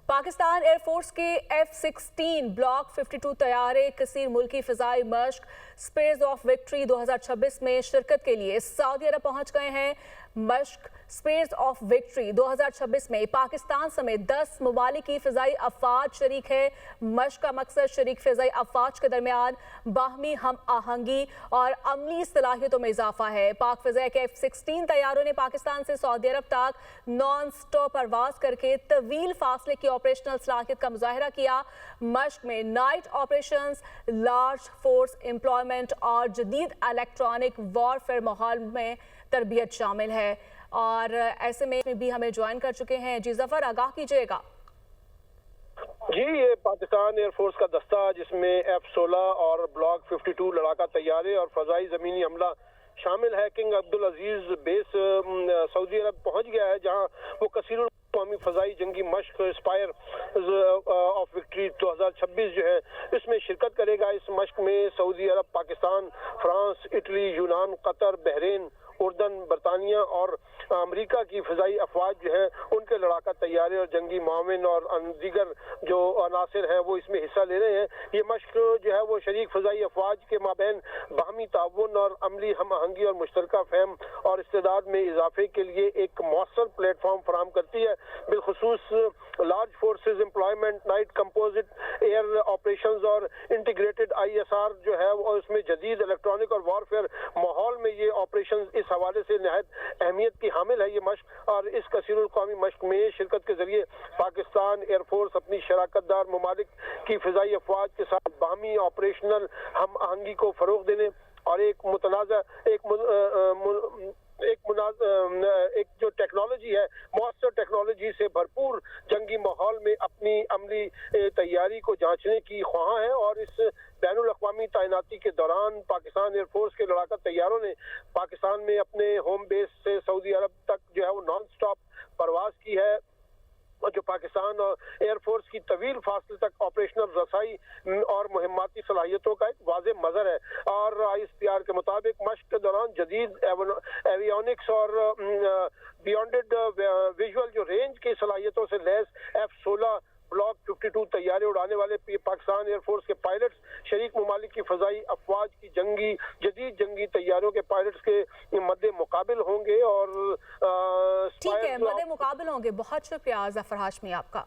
Pakistan air force के F-16 block 52 तैयारे कसीर मुल्की फ़िज़ाई मश्क स्पेयर्स ऑफ विक्ट्री 2026 में शिरकत के लिए सऊदी अरब पहुंच गए हैं। मश्क स्पेयर्स ऑफ विक्ट्री 2026 में पाकिस्तान समेत 10 ममालिक की फ़िज़ाई अफ़वाज शरीक है। मश्क का मकसद शरीक फ़िज़ाई अफ़वाज के दरमियान बाहमी हम आहंगी और अमली सलाहियतों में इजाफा है। पाक फ़िज़ाई के F-16 तैयारों ने पाकिस्तान से सऊदी अरब तक नॉन स्टॉप परवाज करके तवील फासले की ऑपरेशनल सलाहियत का मुजाहरा किया। मश्क में night operations, large force employment और जदीद इलेक्ट्रॉनिक वॉरफेयर माहौल में तरबियत शामिल है। और ऐसे में भी हमें ज्वाइन कर चुके हैं। जी जफर, आगाह कीजिएगा। जी, ये पाकिस्तान एयरफोर्स का दस्ता जिसमें F-16 और ब्लॉक 52 लड़ाका तैयारे और फजाई ज़मीनी हमला शामिल है किंग अब्दुल अजीज बेस सऊदी अरब पहुंच गया है, जहां वो कसीरुल कौमी फजाई जंगी मश्क स्पायर ऑफ विक्ट्री 2026 जो है इसमें शिरकत करेगा। इस मश्क में सऊदी अरब, पाकिस्तान, फ्रांस, इटली, यूनान, कतर, बहरीन, उर्दन, बरतानिया और अमेरिका की फ़िज़ाई अफवाज जो हैं उनके लड़ाका तैयारे और जंगी माविन और दीगर जो अनासिर हैं वो इसमें हिस्सा ले रहे हैं। ये मश्क जो है वो शरीक फ़िज़ाई अफवाज के माबैन बाहमी ताउन और अमली हम आहंगी और मुश्तरका फ़हम और इस्तेदाद में इजाफे के लिए एक मौसर प्लेटफॉर्म फराहम करती है। बिलखुसूस large forces employment, night composite air operations और इंटीग्रेटेड ISR जो है वो उसमें जदीद इलेक्ट्रॉनिक और वॉरफेयर माहौल में ये ऑपरेशन इस हवाले से नहायत अहमियत की हामिल है ये मश्क। और इस कसीरुल कौमी मश्क में शिरकत के जरिए पाकिस्तान एयरफोर्स अपनी शराकतदार ममालिक की फ़िज़ाई अफवाज के साथ बाहमी ऑपरेशनल हम आहंगी को फ़रोग़ देने और एक जो टेक्नोलॉजी है मौसर टेक्नोलॉजी से भरपूर जंगी माहौल में अपनी अमली तैयारी को जांचने की ख्वाह है। और इस बैनुल अक़वामी तैनाती के दौरान पाकिस्तान एयरफोर्स के लड़ाका तैयारों ने पाकिस्तान में अपने होम बेस से सऊदी अरब तक जो है वो नॉन स्टॉप परवाज की है, और जो पाकिस्तान और एयरफोर्स की तवील फासले तक ऑपरेशनल रसाई और मुहिम्माती सलाहियतों का एक वाज़े मज़र है। और ISPR के मुताबिक मश्क के दौरान जदीद एवियोनिक्स और बियॉन्डेड विजुअल जो रेंज की सलाहियतों से लैस F-16 ब्लॉक 52 तैयारे उड़ाने वाले पाकिस्तान एयरफोर्स के पायलट्स शरीक ममालिक की फ़िज़ाई अफवाज की जदीद जंगी तैयारों के पायलट्स के मद्दे मुकाबिल होंगे। और ठीक है, मद्दे मुकाबिल होंगे। बहुत शुक्रिया ज़फ़र हाशमी आपका।